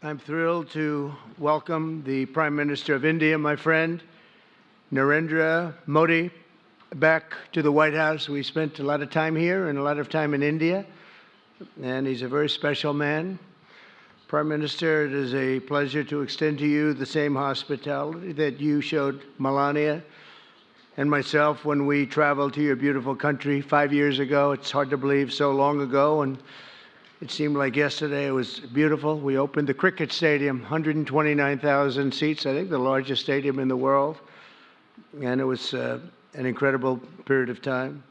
I'm thrilled to welcome the Prime Minister of India, my friend, Narendra Modi, back to the White House. We spent a lot of time here and a lot of time in India, and he's a very special man. Prime Minister, it is a pleasure to extend to you the same hospitality that you showed Melania and myself when we traveled to your beautiful country 5 years ago. It's hard to believe, so long ago, and it seemed like yesterday. It was beautiful. We opened the cricket stadium, 129,000 seats, I think the largest stadium in the world, and it was an incredible period of time.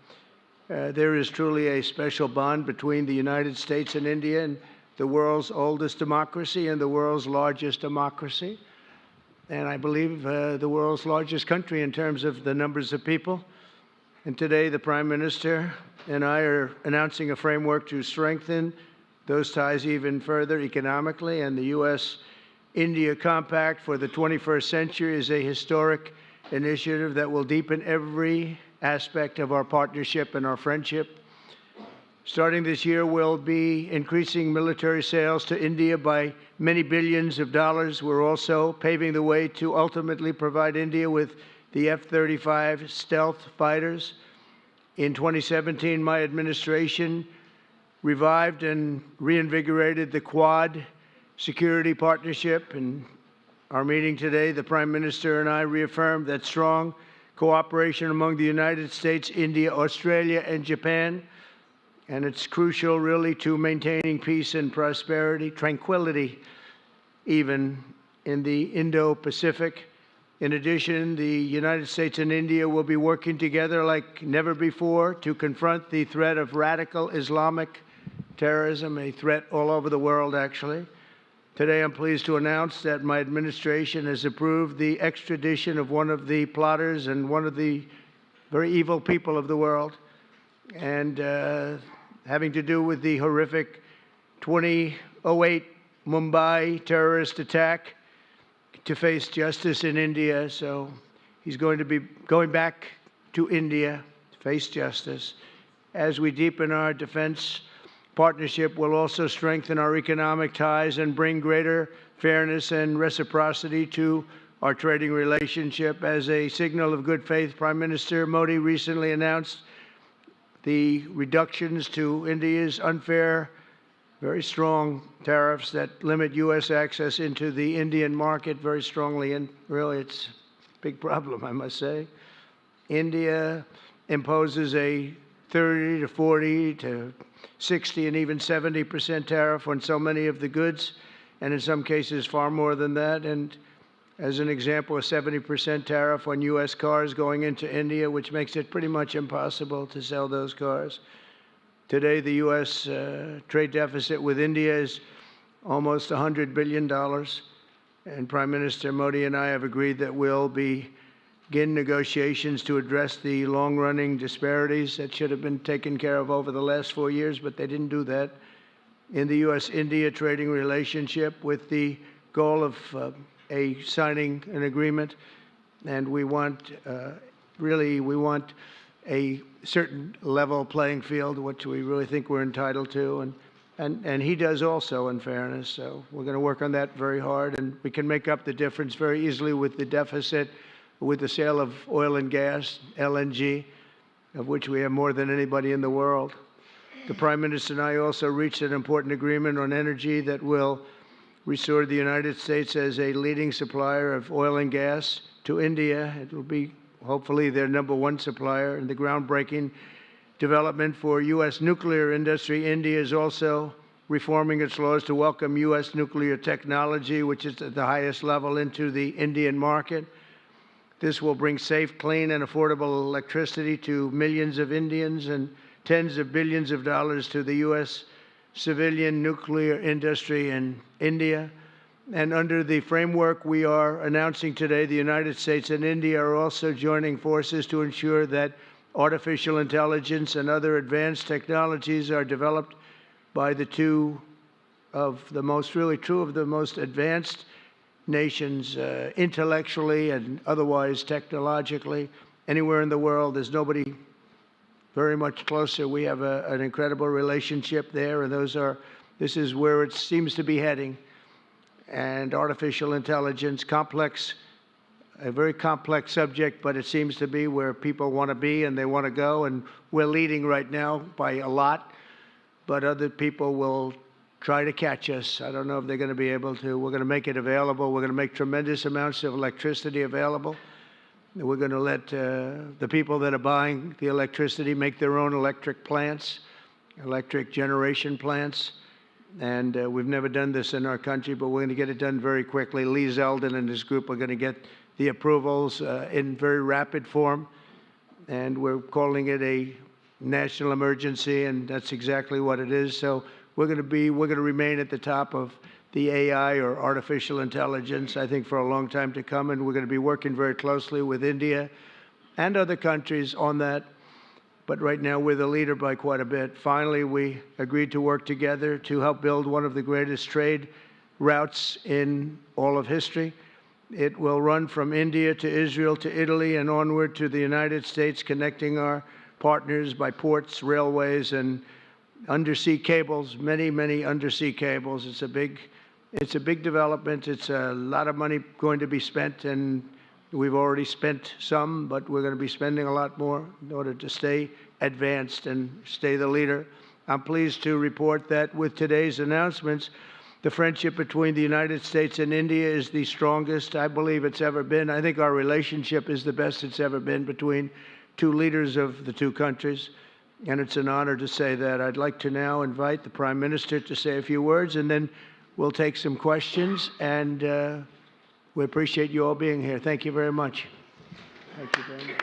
There is truly a special bond between the United States and India, and the world's oldest democracy and the world's largest democracy, and I believe the world's largest country in terms of the numbers of people. And today, the Prime Minister and I are announcing a framework to strengthen those ties even further economically, and the U.S.-India Compact for the 21st century is a historic initiative that will deepen every aspect of our partnership and our friendship. Starting this year, we'll be increasing military sales to India by many billions of dollars. We're also paving the way to ultimately provide India with the F-35 stealth fighters. In 2017, my administration revived and reinvigorated the Quad security partnership. In our meeting today, the Prime Minister and I reaffirmed that strong cooperation among the United States, India, Australia, and Japan. And it's crucial, really, to maintaining peace and prosperity, tranquility, even in the Indo-Pacific. In addition, the United States and India will be working together like never before to confront the threat of radical Islamic terrorism, a threat all over the world, actually. Today, I'm pleased to announce that my administration has approved the extradition of one of the plotters and one of the very evil people of the world, and having to do with the horrific 2008 Mumbai terrorist attack, to face justice in India. So he's going to be going back to India to face justice. As we deepen our defense partnership, we'll also strengthen our economic ties and bring greater fairness and reciprocity to our trading relationship. As a signal of good faith, Prime Minister Modi recently announced the reductions to India's unfair, very strong tariffs that limit U.S. access into the Indian market very strongly, and really it's a big problem, I must say. India imposes a 30 to 40 to 60 and even 70% tariff on so many of the goods, and in some cases far more than that. And as an example, a 70% tariff on U.S. cars going into India, which makes it pretty much impossible to sell those cars. Today, the U.S. trade deficit with India is almost $100 billion, and Prime Minister Modi and I have agreed that we'll begin negotiations to address the long-running disparities that should have been taken care of over the last 4 years, but they didn't do that, in the U.S.-India trading relationship, with the goal of signing an agreement. And we want, we want a certain level playing field, which we really think we're entitled to, and he does also, in fairness. So we're going to work on that very hard, and we can make up the difference very easily with the deficit with the sale of oil and gas, LNG, of which we have more than anybody in the world. The Prime Minister and I also reached an important agreement on energy that will restore the United States as a leading supplier of oil and gas to India. It will be hopefully their #1 supplier. In the groundbreaking development for U.S. nuclear industry, India is also reforming its laws to welcome U.S. nuclear technology, which is at the highest level, into the Indian market. This will bring safe, clean, and affordable electricity to millions of Indians and tens of billions of dollars to the U.S. civilian nuclear industry in India. And under the framework we are announcing today, the United States and India are also joining forces to ensure that artificial intelligence and other advanced technologies are developed by the two of the most, really two of the most advanced nations, intellectually and otherwise technologically. Anywhere in the world, there's nobody very much closer. We have an incredible relationship there, and this is where it seems to be heading. and artificial intelligence, a very complex subject, but it seems to be where people want to be and they want to go, and we're leading right now by a lot, but other people will try to catch us. I don't know if they're going to be able to. We're going to make it available. We're going to make tremendous amounts of electricity available. We're going to let the people that are buying the electricity make their own electric plants, electric generation plants. And we've never done this in our country, but we're going to get it done very quickly. Lee Zeldin and his group are going to get the approvals in very rapid form. And we're calling it a national emergency, and that's exactly what it is. So we're going to remain at the top of the AI, or artificial intelligence, I think, for a long time to come, and we're going to be working very closely with India and other countries on that. But right now, we're the leader by quite a bit. Finally, we agreed to work together to help build one of the greatest trade routes in all of history. It will run from India to Israel to Italy and onward to the United States, connecting our partners by ports, railways, and undersea cables, many, many undersea cables. It's a big development. It's a lot of money going to be spent, and we've already spent some, but we're going to be spending a lot more in order to stay advanced and stay the leader. I'm pleased to report that with today's announcements, the friendship between the United States and India is the strongest I believe it's ever been. I think our relationship is the best it's ever been between two leaders of the two countries, and it's an honor to say that. I'd like to now invite the Prime Minister to say a few words, and then we'll take some questions, and we appreciate you all being here. Thank you very much. Thank you very much.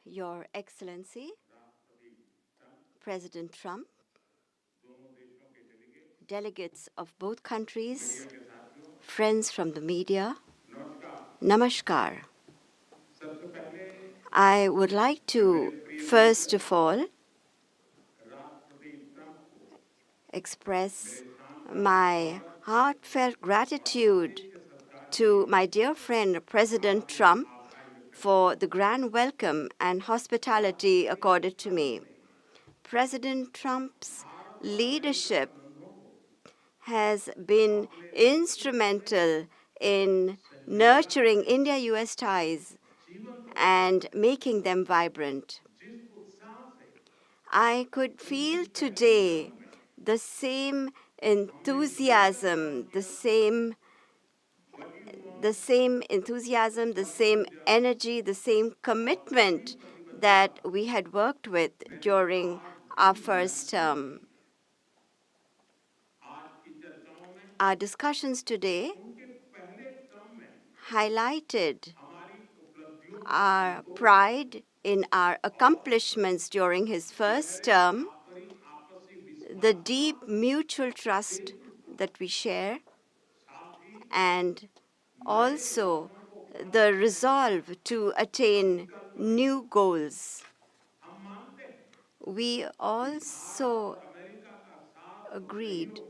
Your Excellency, President Trump, delegates of both countries, friends from the media, Namaskar. I would like to, first of all, express my heartfelt gratitude to my dear friend, President Trump, for the grand welcome and hospitality accorded to me. President Trump's leadership has been instrumental in nurturing India-US ties and making them vibrant. I could feel today the same enthusiasm, the same enthusiasm, the same energy, the same commitment that we had worked with during our first term. Our discussions today highlighted our pride in our accomplishments during his first term, the deep mutual trust that we share, and also the resolve to attain new goals. We also agreed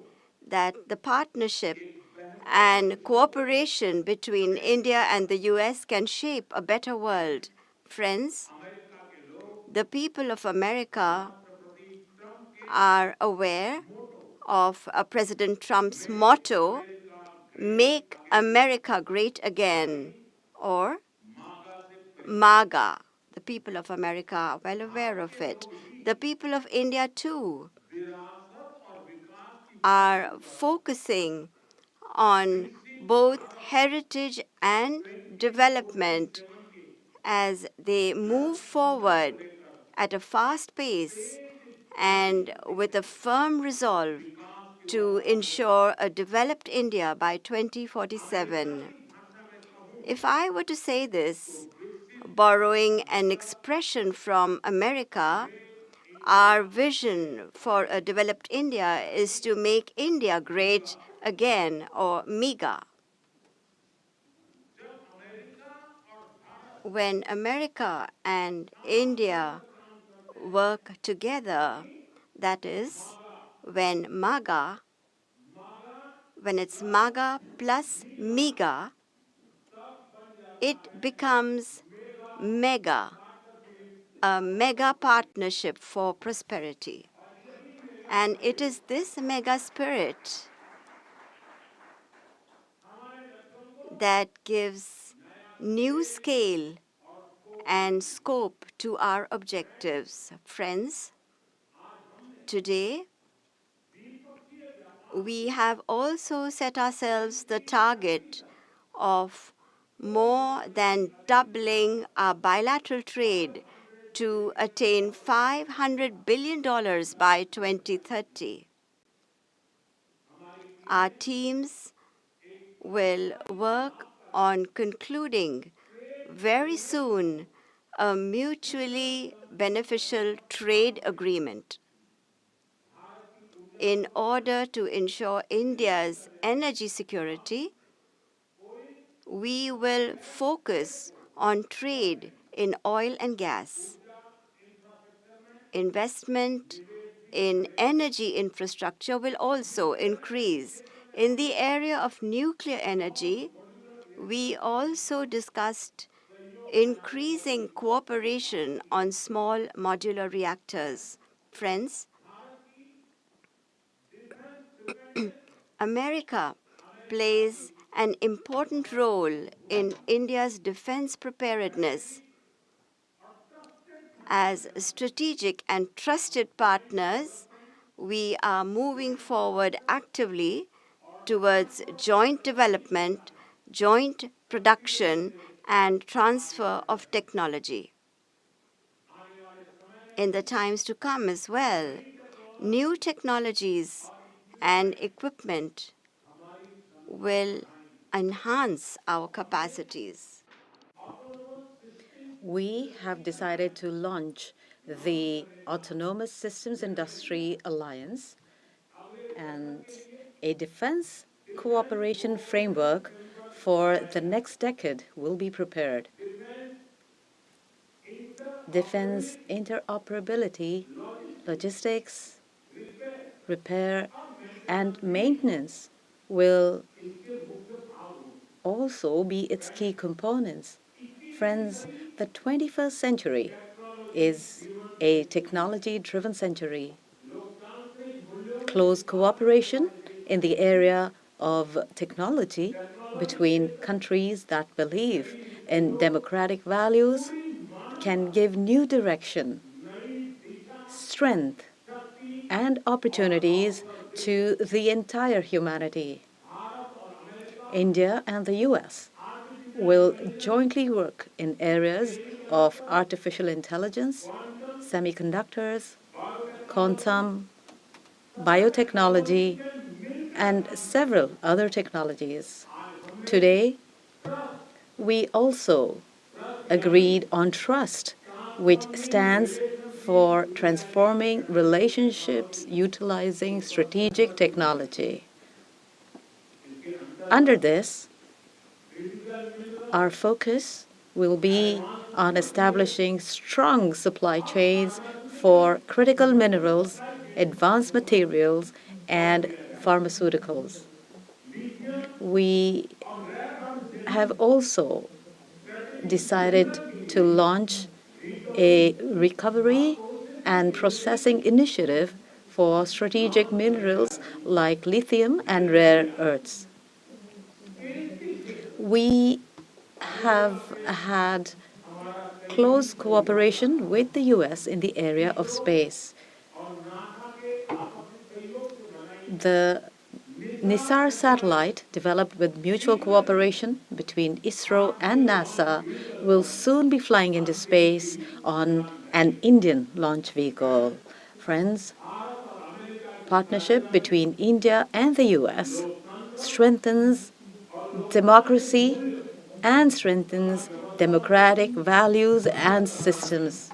that the partnership and cooperation between India and the US can shape a better world. Friends, the people of America are aware of President Trump's motto, "Make America Great Again," or MAGA. The people of America are well aware of it. The people of India, too, are focusing on both heritage and development as they move forward at a fast pace and with a firm resolve to ensure a developed India by 2047. If I were to say this, borrowing an expression from America, our vision for a developed India is to make India great again, or MEGA. When America and India work together, that is, when it's MAGA plus MEGA, it becomes mega, a mega partnership for prosperity. And it is this mega spirit that gives new scale and scope to our objectives. Friends, today we have also set ourselves the target of more than doubling our bilateral trade to attain $500 billion by 2030. Our teams will work on concluding very soon a mutually beneficial trade agreement in order to ensure India's energy security. We will focus on trade in oil and gas, investment in energy infrastructure will also increase. In the area of nuclear energy, we also discussed increasing cooperation on small modular reactors. Friends, America plays an important role in India's defense preparedness. As strategic and trusted partners, we are moving forward actively towards joint development, joint production, and transfer of technology. In the times to come as well, new technologies and equipment will enhance our capacities. We have decided to launch the Autonomous Systems Industry Alliance and a defense cooperation framework for the next decade will be prepared. Defense interoperability, logistics, repair, and maintenance will also be its key components. Friends, the 21st century is a technology-driven century. Close cooperation in the area of technology between countries that believe in democratic values can give new direction, strength, and opportunities to the entire humanity. India and the US will jointly work in areas of artificial intelligence, semiconductors, quantum, biotechnology, and several other technologies. Today, we also agreed on trust, which stands for transforming relationships utilizing strategic technology. Under this, our focus will be on establishing strong supply chains for critical minerals, advanced materials, and pharmaceuticals. We have also decided to launch a recovery and processing initiative for strategic minerals like lithium and rare earths. We have had close cooperation with the US in the area of space. The Nisar satellite, developed with mutual cooperation between ISRO and NASA, will soon be flying into space on an Indian launch vehicle. Friends, partnership between India and the US strengthens democracy and strengthens democratic values and systems.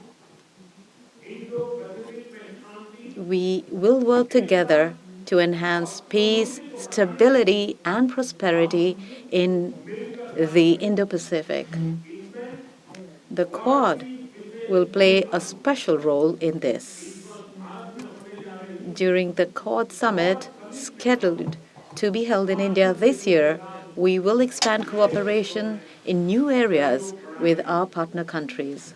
We will work together to enhance peace, stability, and prosperity in the Indo-Pacific. The Quad will play a special role in this. During the Quad Summit, scheduled to be held in India this year, we will expand cooperation in new areas with our partner countries.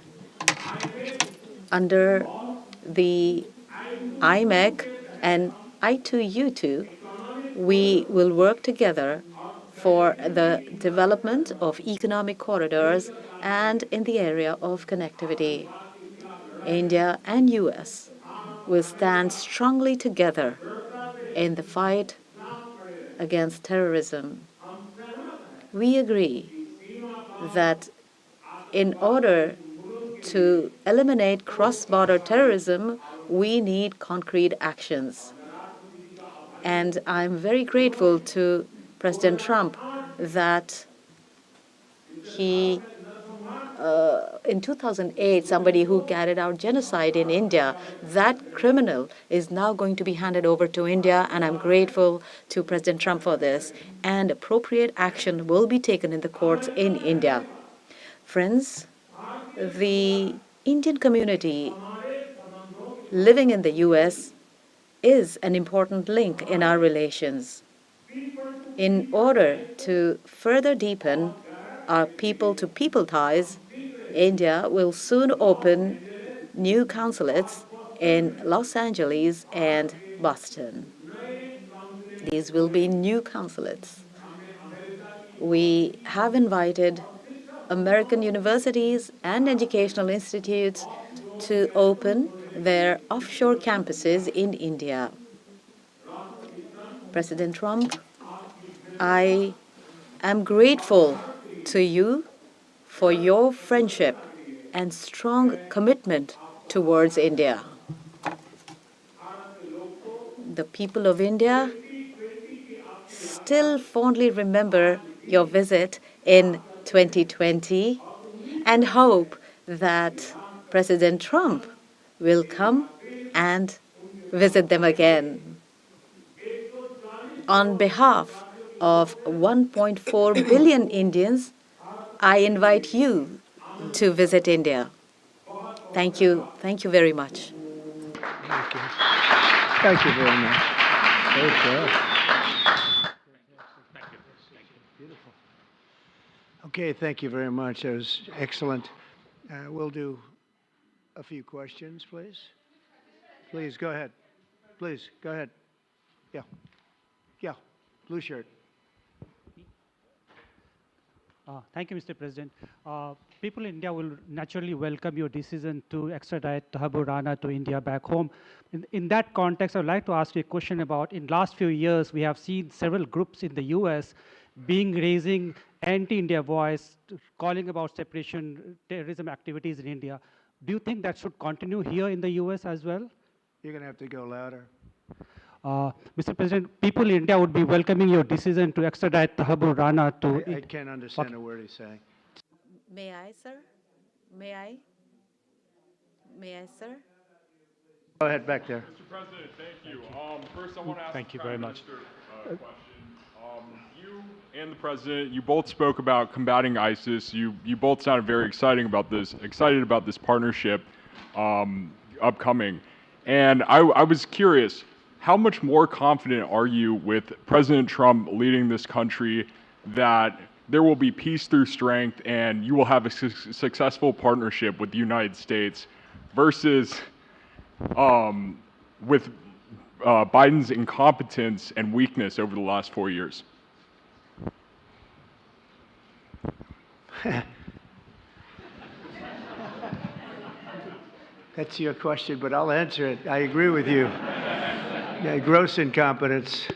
Under the IMEC and I2U2, we will work together for the development of economic corridors and in the area of connectivity. India and US will stand strongly together in the fight against terrorism. We agree that in order to eliminate cross-border terrorism, we need concrete actions. And I'm very grateful to President Trump that he, in 2008, somebody who carried out genocide in India, that criminal is now going to be handed over to India, and I'm grateful to President Trump for this. And appropriate action will be taken in the courts in India. Friends, the Indian community living in the US is an important link in our relations. In order to further deepen our people-to-people ties, India will soon open new consulates in Los Angeles and Boston. These will be new consulates. We have invited American universities and educational institutes to open their offshore campuses in India. President Trump, I am grateful to you for your friendship and strong commitment towards India. The people of India still fondly remember your visit in 2020 and hope that President Trump will come and visit them again. On behalf of 1.4 billion Indians, I invite you to visit India. Thank you. Thank you very much. Thank you. Thank you very much. Okay. Beautiful. Okay, thank you very much. That was excellent. We'll do a few questions, please. Please, go ahead. Please, go ahead. Yeah. Yeah, blue shirt. Thank you, Mr. President. People in India will naturally welcome your decision to extradite Thakur Rana to India back home. In that context, I would like to ask you a question about, in last few years, we have seen several groups in the US raising anti-India voice, calling about separation, terrorism activities in India. Do you think that should continue here in the US as well? You're going to have to go louder. Mr. President, people in India would be welcoming your decision to extradite Thakur Rana to... I can't understand a word he's saying. May I, sir? May I? May I, sir? Go ahead, back there. Mr. President, thank you. First, I want to ask Thank the you very Prime much. Minister a question. You and the President, you both spoke about combating ISIS. You both sounded very excited about this partnership upcoming. And I was curious, how much more confident are you with President Trump leading this country that there will be peace through strength and you will have a successful partnership with the United States versus with Biden's incompetence and weakness over the last 4 years? That's your question, but I'll answer it. I agree with you. Yeah, gross incompetence.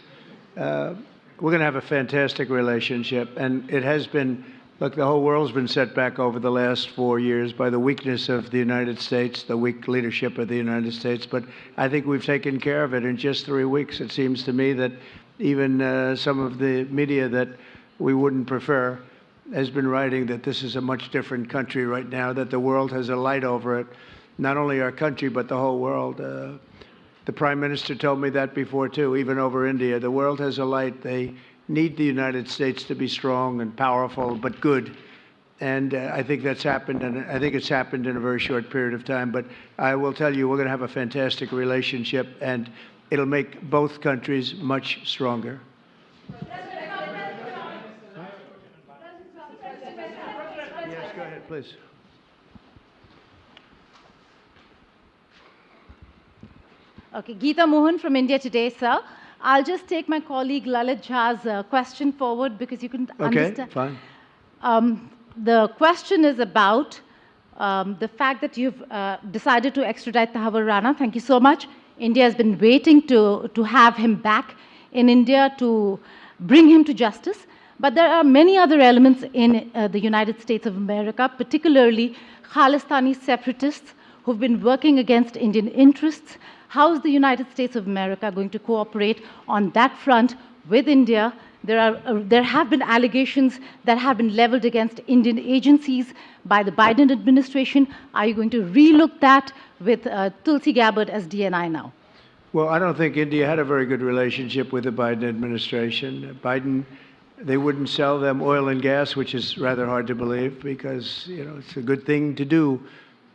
We're going to have a fantastic relationship, and it has been. Look, the whole world's been set back over the last 4 years by the weakness of the United States, the weak leadership of the United States. But I think we've taken care of it in just 3 weeks. It seems to me that even some of the media that we wouldn't prefer has been writing that this is a much different country right now, that the world has a light over it, not only our country, but the whole world. The Prime Minister told me that before, too, even over India. The world has a light. They need the United States to be strong and powerful, but good. And I think that's happened, and I think it's happened in a very short period of time. But I will tell you, we're going to have a fantastic relationship, and it'll make both countries much stronger. Yes, go ahead. please. Okay, Geeta Mohan from India Today, sir. I'll just take my colleague Lalit Jha's question forward because you can Okay, understand. fine. The question is about the fact that you've decided to extradite Tahavar Rana. Thank you so much. India has been waiting to have him back in India to bring him to justice. But there are many other elements in the United States of America, particularly Khalistani separatists who've been working against Indian interests. How is the United States of America going to cooperate on that front with India? There have been allegations that have been leveled against Indian agencies by the Biden administration. Are you going to relook that with Tulsi Gabbard as DNI now? Well, I don't think India had a very good relationship with the Biden administration. Biden, they wouldn't sell them oil and gas, which is rather hard to believe because, it's a good thing to do.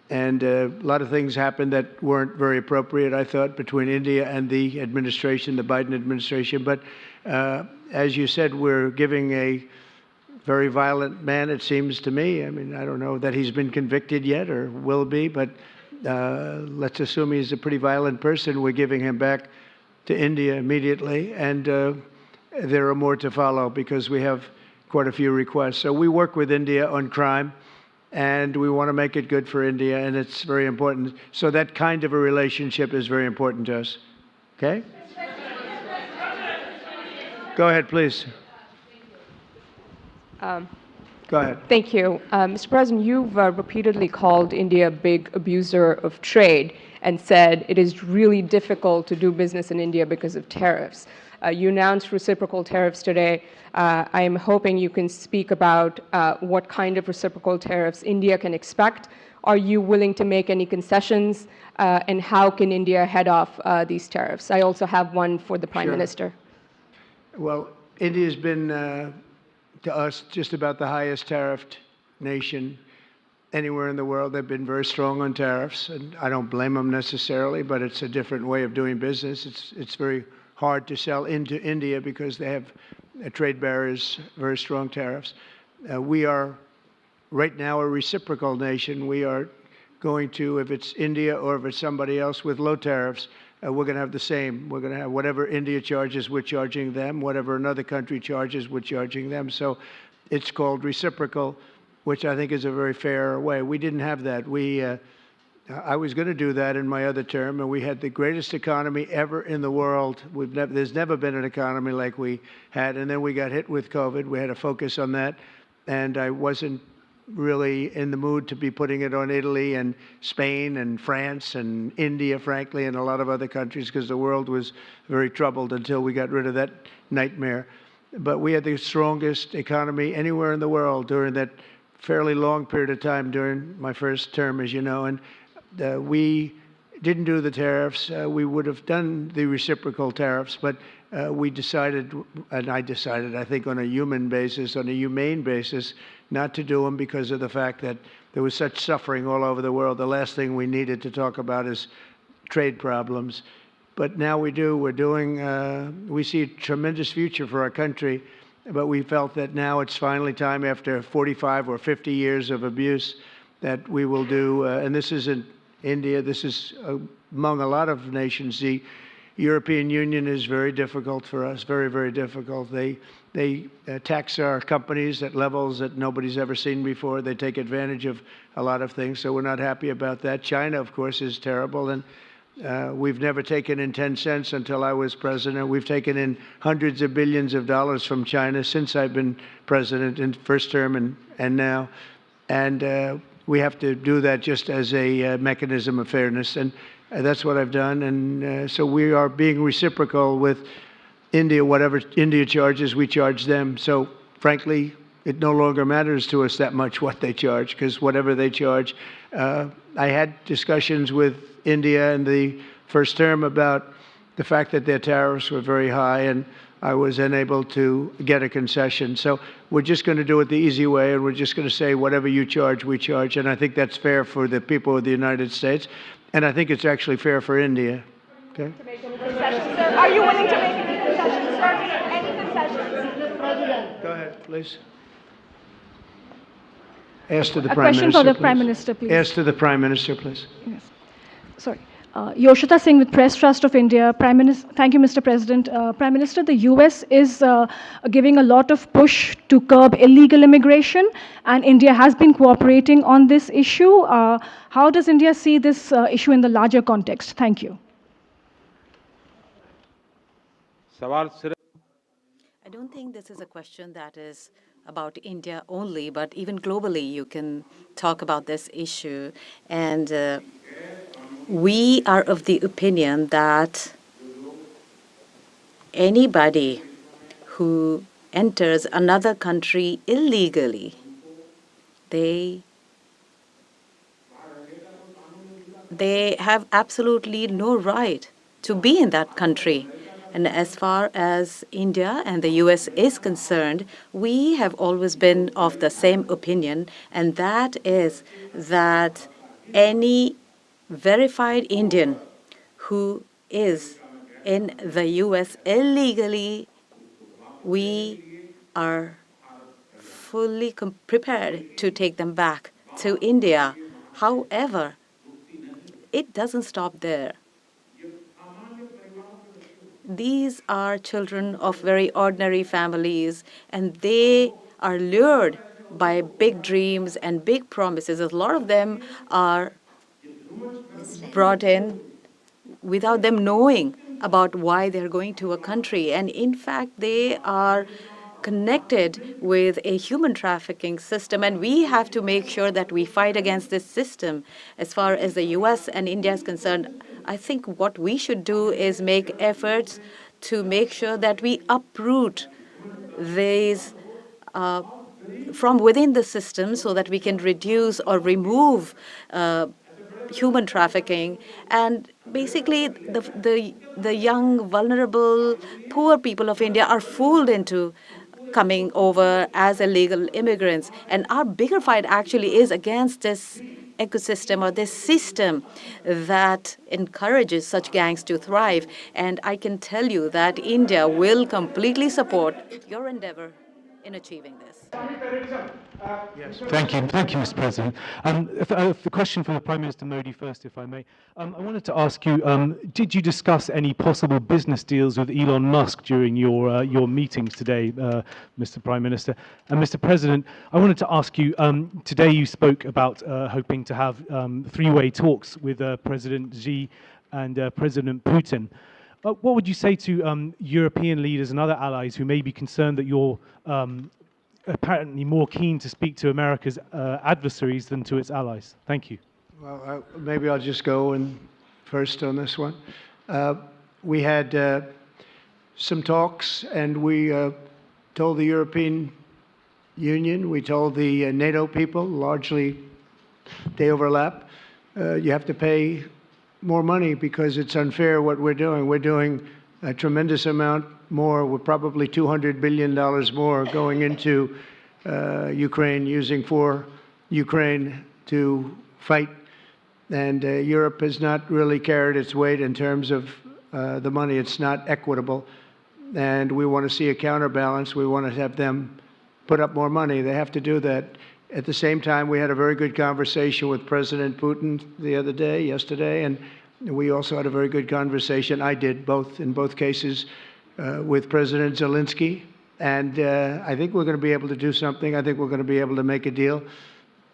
And a lot of things happened that weren't very appropriate, I thought, between India and the administration, the Biden administration. But as you said, we're giving a very violent man, it seems to me. I mean, I don't know that he's been convicted yet or will be, but let's assume he's a pretty violent person. We're giving him back to India immediately. And there are more to follow because we have quite a few requests. So we work with India on crime. And we want to make it good for India, and it's very important. So that kind of a relationship is very important to us. Okay? Go ahead, please. Go ahead. Thank you. Mr. President, you've repeatedly called India a big abuser of trade and said it is really difficult to do business in India because of tariffs. You announced reciprocal tariffs today. I am hoping you can speak about what kind of reciprocal tariffs India can expect. Are you willing to make any concessions? And how can India head off these tariffs? I also have one for the Prime Minister. Well, India's been, to us, just about the highest tariffed nation anywhere in the world. They've been very strong on tariffs, and I don't blame them necessarily, but it's a different way of doing business. It's very hard to sell into India because they have trade barriers, very strong tariffs. We are right now a reciprocal nation. We are going to, if it's India or if it's somebody else with low tariffs, we're going to have the same. We're going to have whatever India charges, we're charging them. Whatever another country charges, we're charging them. So it's called reciprocal, which I think is a very fair way. We didn't have that. I was going to do that in my other term, and we had the greatest economy ever in the world. There's never been an economy like we had, and then we got hit with COVID. We had to focus on that, and I wasn't really in the mood to be putting it on Italy and Spain and France and India, frankly, and a lot of other countries because the world was very troubled until we got rid of that nightmare. But we had the strongest economy anywhere in the world during that fairly long period of time during my first term, as you know, and we didn't do the tariffs. We would have done the reciprocal tariffs, but we decided, and I decided, I think on a human basis, on a humane basis, not to do them because of the fact that there was such suffering all over the world. The last thing we needed to talk about is trade problems. But now we do. We're doing, we see a tremendous future for our country, but we felt that now it's finally time after 45 or 50 years of abuse that we will do, and this isn't India, this is among a lot of nations. The European Union is very difficult for us, very, very difficult. They tax our companies at levels that nobody's ever seen before. They take advantage of a lot of things, so we're not happy about that. China, of course, is terrible, and we've never taken in 10 cents until I was president. We've taken in hundreds of billions of dollars from China since I've been president in first term and now. And we have to do that just as a mechanism of fairness. And that's what I've done. And so we are being reciprocal with India. Whatever India charges, we charge them. So frankly, it no longer matters to us that much what they charge, because whatever they charge, I had discussions with India in the first term about the fact that their tariffs were very high, and I was unable to get a concession. So we're just going to do it the easy way, and we're just going to say whatever you charge, we charge. And I think that's fair for the people of the United States, and I think it's actually fair for India. Okay? To make any concessions, sir? Are you willing to make any concessions, sir? Any concessions? Go ahead, please. Ask to the A Prime question Minister, for the please. Prime Minister, please. Ask to the Prime Minister, please. Yes. Sorry. Yoshita Singh with Press Trust of India. Prime Minister, thank you, Mr. President. Prime Minister, the US is giving a lot of push to curb illegal immigration, and India has been cooperating on this issue. How does India see this issue in the larger context? Thank you. I don't think this is a question that is about India only, but even globally, you can talk about this issue. And we are of the opinion that anybody who enters another country illegally, they have absolutely no right to be in that country. And as far as India and the US is concerned, we have always been of the same opinion, and that is that any verified Indian who is in the US illegally, we are fully prepared to take them back to India. However, it doesn't stop there. These are children of very ordinary families, and they are lured by big dreams and big promises. A lot of them are brought in without them knowing about why they're going to a country. And in fact, they are connected with a human trafficking system, and we have to make sure that we fight against this system. As far as the US and India is concerned, I think what we should do is make efforts to make sure that we uproot these from within the system so that we can reduce or remove human trafficking. And basically, the young, vulnerable, poor people of India are fooled into coming over as illegal immigrants. And our bigger fight actually is against this ecosystem or this system that encourages such gangs to thrive. And I can tell you that India will completely support your endeavor in achieving this. Thank you, Mr. President. The question for the Prime Minister Modi first, if I may. I wanted to ask you, did you discuss any possible business deals with Elon Musk during your meetings today, Mr. Prime Minister? And Mr. President, I wanted to ask you, today you spoke about hoping to have three-way talks with President Xi and President Putin. What would you say to European leaders and other allies who may be concerned that you're apparently more keen to speak to America's adversaries than to its allies? Thank you. Well, maybe I'll just go in first on this one. We had some talks, and we told the European Union, we told the NATO people, largely they overlap, you have to pay more money because it's unfair what we're doing. We're doing a tremendous amount more. We're probably $200 billion more going into Ukraine, using for Ukraine to fight. And Europe has not really carried its weight in terms of the money. It's not equitable. And we want to see a counterbalance. We want to have them put up more money. They have to do that. At the same time, we had a very good conversation with President Putin yesterday, and we also had a very good conversation. I did in both cases with President Zelensky, and I think we're going to be able to do something. I think we're going to be able to make a deal,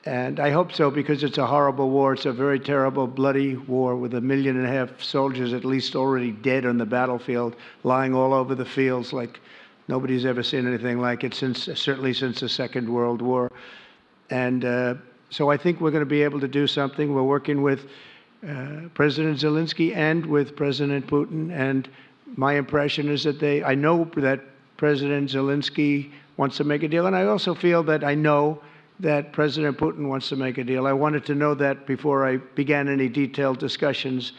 and I hope so, because it's a horrible war. It's a very terrible, bloody war with 1.5 million soldiers at least already dead on the battlefield, lying all over the fields like nobody's ever seen anything like it, certainly since the Second World War. And so I think we're going to be able to do something. We're working with President Zelensky and with President Putin, and my impression is that I know that President Zelensky wants to make a deal, and I also feel that I know that President Putin wants to make a deal. I wanted to know that before I began any detailed discussions.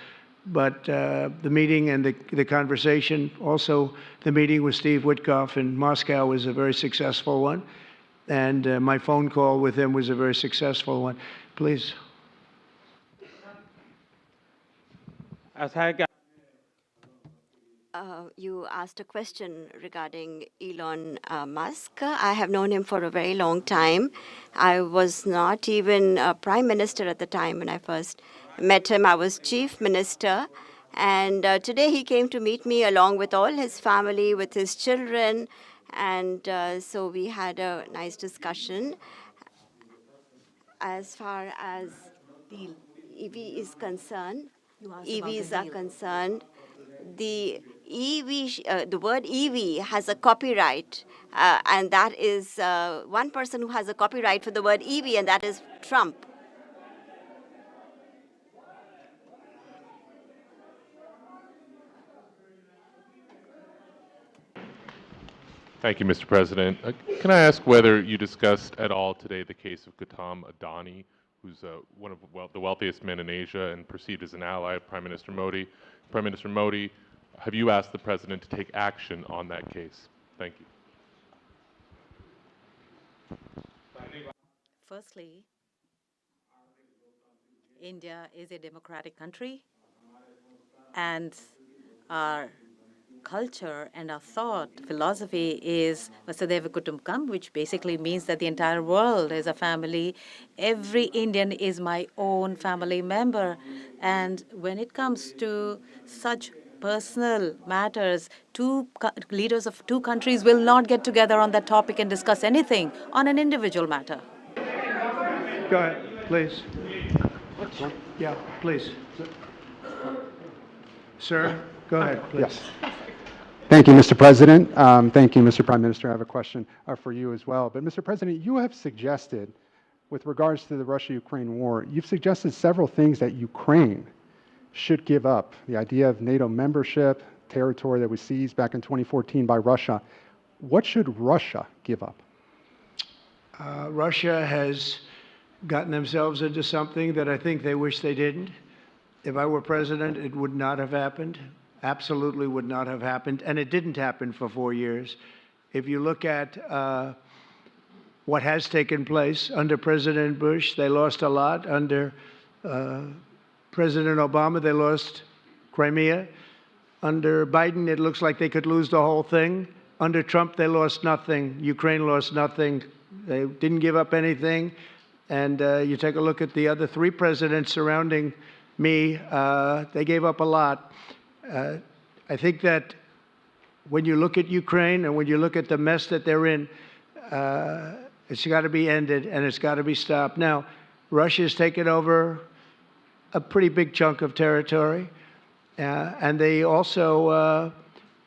But the meeting and the conversation, also the meeting with Steve Witkoff in Moscow, was a very successful one. And my phone call with him was a very successful one. Please. You asked a question regarding Elon Musk. I have known him for a very long time. I was not even a prime minister at the time when I first met him. I was chief minister. And today he came to meet me along with all his family, with his children. And so we had a nice discussion. As far as the EV is concerned, EVs are concerned, the the word EV has a copyright, and that is one person who has a copyright for the word EV, and that is Trump. Thank you, Mr. President. Can I ask whether you discussed at all today the case of Gautam Adani, who's one of the wealthiest men in Asia and perceived as an ally of Prime Minister Modi? Prime Minister Modi, have you asked the President to take action on that case? Thank you. Firstly, India is a democratic country, and our culture and our thought philosophy is Vasudhaiva Kutumbakam, which basically means that the entire world is a family. Every Indian is my own family member. And when it comes to such personal matters, leaders of two countries will not get together on that topic and discuss anything on an individual matter. Go ahead, please. Yeah, please. Sir, go ahead, please. Yes. Thank you, Mr. President. Thank you, Mr. Prime Minister. I have a question for you as well. But, Mr. President, you have suggested, with regards to the Russia-Ukraine war, you've suggested several things that Ukraine should give up. The idea of NATO membership, territory that was seized back in 2014 by Russia. What should Russia give up? Russia has gotten themselves into something that I think they wish they didn't. If I were president, it would not have happened. Absolutely would not have happened. And it didn't happen for 4 years. If you look at what has taken place under President Bush, they lost a lot. Under President Obama, they lost Crimea. Under Biden, it looks like they could lose the whole thing. Under Trump, they lost nothing. Ukraine lost nothing. They didn't give up anything. And you take a look at the other three presidents surrounding me, they gave up a lot. I think that when you look at Ukraine and when you look at the mess that they're in, it's got to be ended and it's got to be stopped. Now, Russia's taken over a pretty big chunk of territory, and they also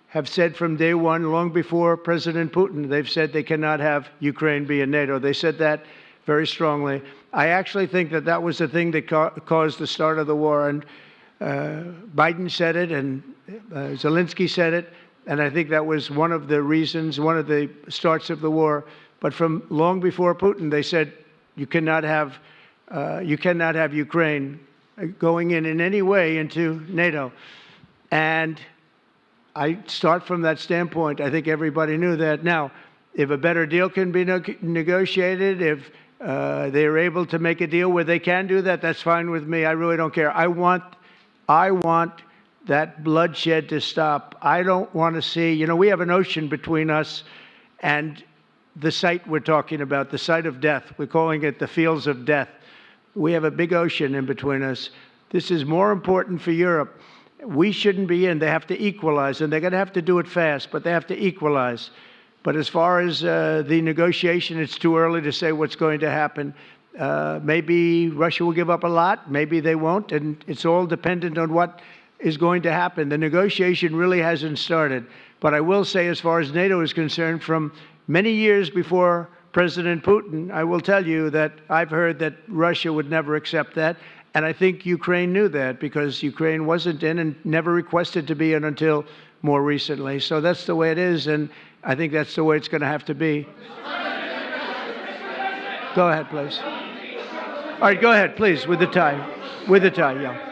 have said from day one, long before President Putin, they've said they cannot have Ukraine be in NATO. They said that very strongly. I actually think that that was the thing that caused the start of the war. And Biden said it, and Zelensky said it, and I think that was one of the reasons, one of the starts of the war. But from long before Putin, they said you cannot have Ukraine going in any way into NATO. And I start from that standpoint. I think everybody knew that. Now, if a better deal can be negotiated, if they are able to make a deal where they can do that, that's fine with me. I really don't care. I want that bloodshed to stop. I don't want to see, we have an ocean between us and the site we're talking about, the site of death. We're calling it the fields of death. We have a big ocean in between us. This is more important for Europe. We shouldn't be in. They have to equalize, and they're going to have to do it fast, but they have to equalize. But as far as the negotiation, it's too early to say what's going to happen. Maybe Russia will give up a lot. Maybe they won't. And it's all dependent on what is going to happen. The negotiation really hasn't started. But I will say, as far as NATO is concerned, from many years before President Putin, I will tell you that I've heard that Russia would never accept that. And I think Ukraine knew that because Ukraine wasn't in and never requested to be in until more recently. So that's the way it is. And I think that's the way it's going to have to be. Go ahead, please. All right, go ahead, please, with the tie. With the tie, yeah.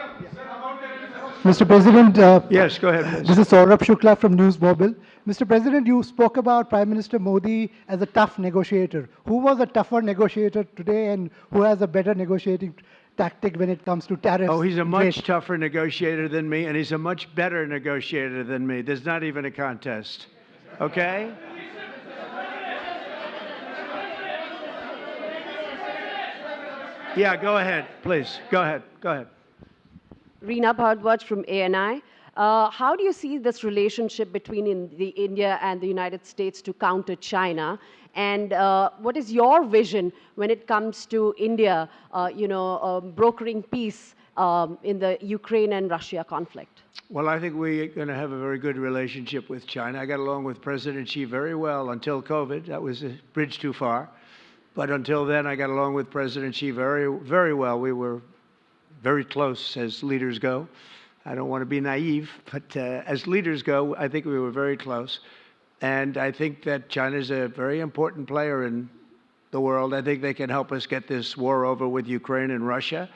Mr. President. Yes, go ahead, please. This is Saurabh Shukla from News Mobile. Mr. President, you spoke about Prime Minister Modi as a tough negotiator. Who was a tougher negotiator today and who has a better negotiating tactic when it comes to tariffs. Oh, he's a and much trade. tougher negotiator than me, and he's a much better negotiator than me. There's not even a contest. Okay? Yeah, go ahead, please. Go ahead. Go ahead. Reena Bhardwaj from ANI. How do you see this relationship between India and the United States to counter China? And what is your vision when it comes to India, brokering peace in the Ukraine and Russia conflict? Well, I think we're going to have a very good relationship with China. I got along with President Xi very well until COVID. That was a bridge too far. But until then, I got along with President Xi very, very well. We were very close as leaders go. I don't want to be naive, but as leaders go, I think we were very close. And I think that China is a very important player in the world. I think they can help us get this war over with Ukraine and Russia.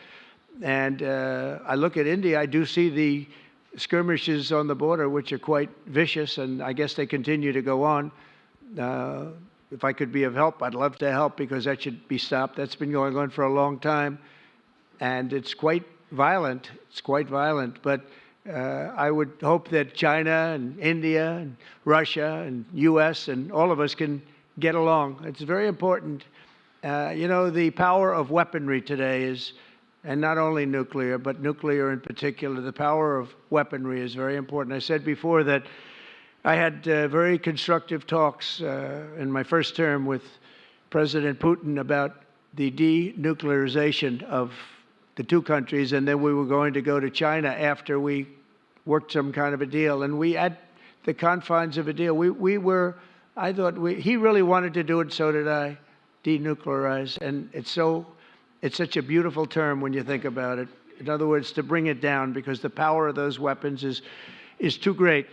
And I look at India, I do see the skirmishes on the border, which are quite vicious, and I guess they continue to go on. If I could be of help, I'd love to help because that should be stopped. That's been going on for a long time, and it's quite violent. It's quite violent, but I would hope that China and India and Russia and U.S. and all of us can get along. It's very important. The power of weaponry today is, and not only nuclear, but nuclear in particular, the power of weaponry is very important. I said before that I had very constructive talks in my first term with President Putin about the denuclearization of the two countries, and then we were going to go to China after we worked some kind of a deal. And we, at the confines of a deal, I thought he really wanted to do it, so did I, denuclearize. And it's such a beautiful term when you think about it. In other words, to bring it down, because the power of those weapons is too great.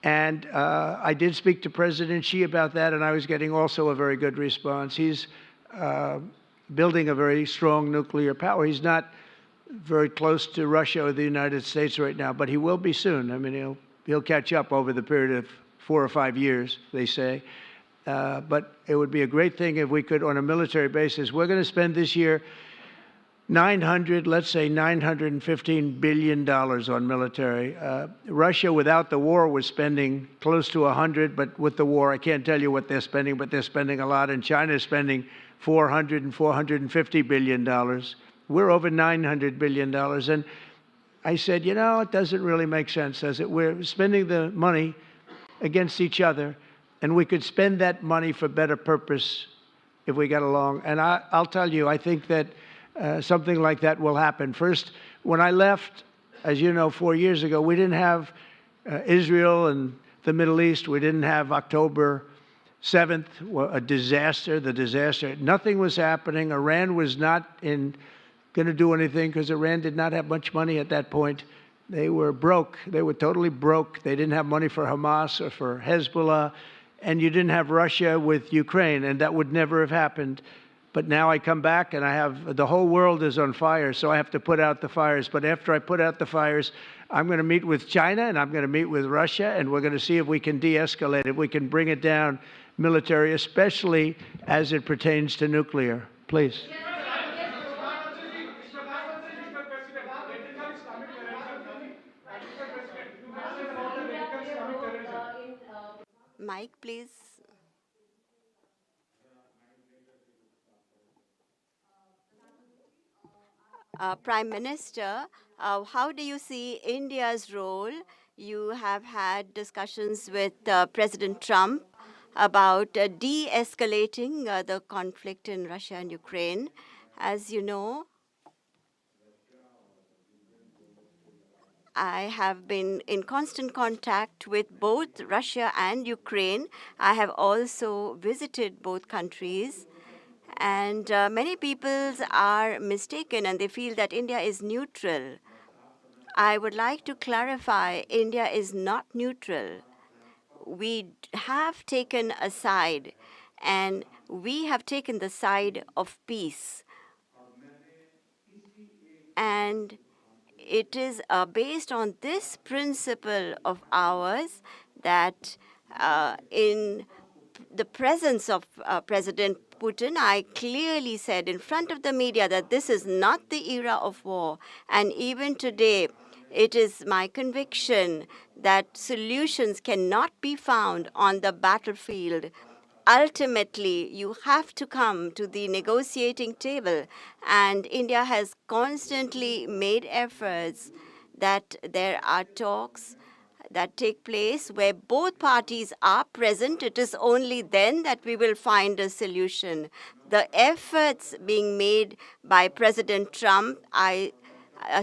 And I did speak to President Xi about that, and I was getting also a very good response. He's building a very strong nuclear power. He's not very close to Russia or the United States right now, but he will be soon. I mean, he'll catch up over the period of 4 or 5 years, they say. But it would be a great thing if we could, on a military basis. We're going to spend this year $915 billion on military. Russia, without the war, was spending close to 100, but with the war, I can't tell you what they're spending, but they're spending a lot. And China is spending $400 and $450 billion. We're over $900 billion. And I said, it doesn't really make sense, does it? We're spending the money against each other, and we could spend that money for better purpose if we got along. And I'll tell you, I think that something like that will happen. First, when I left, as you know, 4 years ago, we didn't have Israel and the Middle East. We didn't have October 7th, a disaster, the disaster. Nothing was happening. Iran was not going to do anything because Iran did not have much money at that point. They were broke. They were totally broke. They didn't have money for Hamas or for Hezbollah. And you didn't have Russia with Ukraine, and that would never have happened. But now I come back and the whole world is on fire, so I have to put out the fires. But after I put out the fires, I'm going to meet with China and I'm going to meet with Russia, and we're going to see if we can de-escalate, if we can bring it down military, especially as it pertains to nuclear. Please. Mike, please. Prime Minister, how do you see India's role? You have had discussions with President Trump about de-escalating the conflict in Russia and Ukraine. As you know, I have been in constant contact with both Russia and Ukraine. I have also visited both countries. And many people are mistaken and they feel that India is neutral. I would like to clarify, India is not neutral. We have taken a side, and we have taken the side of peace. And it is based on this principle of ours that in the presence of President Putin, I clearly said in front of the media that this is not the era of war. And even today, it is my conviction that solutions cannot be found on the battlefield. Ultimately, you have to come to the negotiating table, and India has constantly made efforts that there are talks that take place where both parties are present. It is only then that we will find a solution. The efforts being made by President Trump, I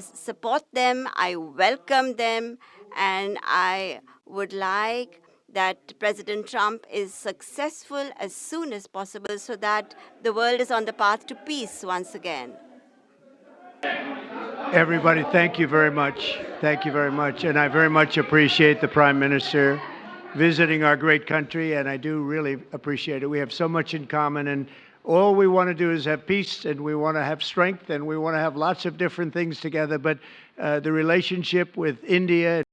support them, I welcome them, and I would like that President Trump is successful as soon as possible so that the world is on the path to peace once again. Everybody, thank you very much. Thank you very much. And I very much appreciate the Prime Minister visiting our great country, and I do really appreciate it. We have so much in common, and all we want to do is have peace, and we want to have strength, and we want to have lots of different things together. But the relationship with India